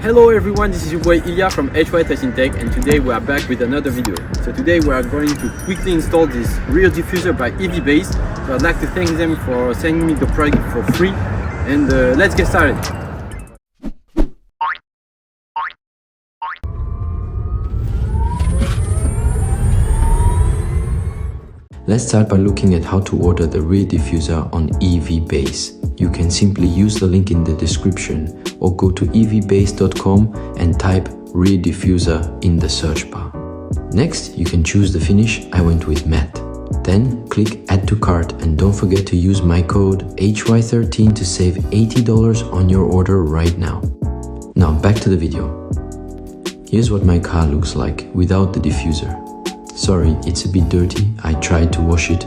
Hello everyone, this is your boy Ilya from HY Testing Tech, and today we are back with another video. So today we are going to quickly install this rear diffuser by EVBASE. So I'd like to thank them for sending me the product for free, and let's get started. Let's start by looking at how to order the rear diffuser on EVBASE. You can simply use the link in the description or go to evbase.com and type rear diffuser in the search bar. Next, you can choose the finish. I went with matte. Then click add to cart and don't forget to use my code HY13 to save $80 on your order right now. Now back to the video. Here's what my car looks like without the diffuser. Sorry, it's a bit dirty, I tried to wash it,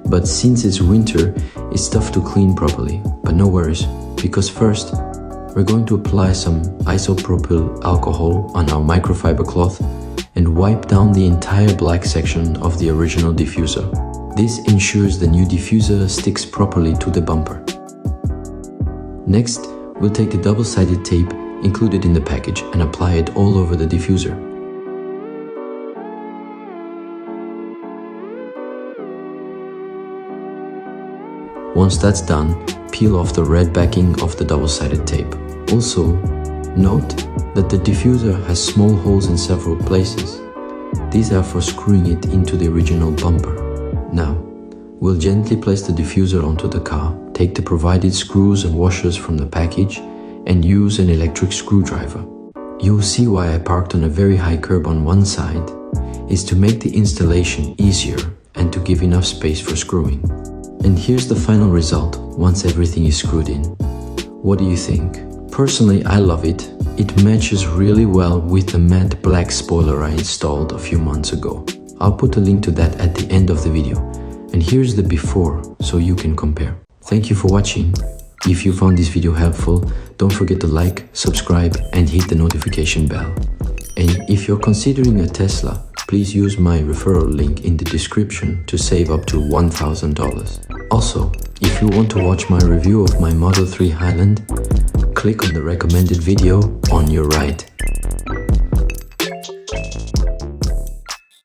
but since it's winter, it's tough to clean properly. But no worries, because first, we're going to apply some isopropyl alcohol on our microfiber cloth and wipe down the entire black section of the original diffuser. This ensures the new diffuser sticks properly to the bumper. Next, we'll take the double-sided tape included in the package and apply it all over the diffuser. Once that's done, peel off the red backing of the double-sided tape. Also, note that the diffuser has small holes in several places. These are for screwing it into the original bumper. Now, we'll gently place the diffuser onto the car, take the provided screws and washers from the package, and use an electric screwdriver. You'll see why I parked on a very high curb on one side is to make the installation easier and to give enough space for screwing. And here's the final result once everything is screwed in. What do you think? Personally, I love it. It matches really well with the matte black spoiler I installed a few months ago. I'll put a link to that at the end of the video. And here's the before, so you can compare. Thank you for watching. If you found this video helpful, don't forget to like, subscribe, and hit the notification bell. And if you're considering a Tesla, please use my referral link in the description to save up to $1,000. Also, if you want to watch my review of my Model 3 Highland, click on the recommended video on your right.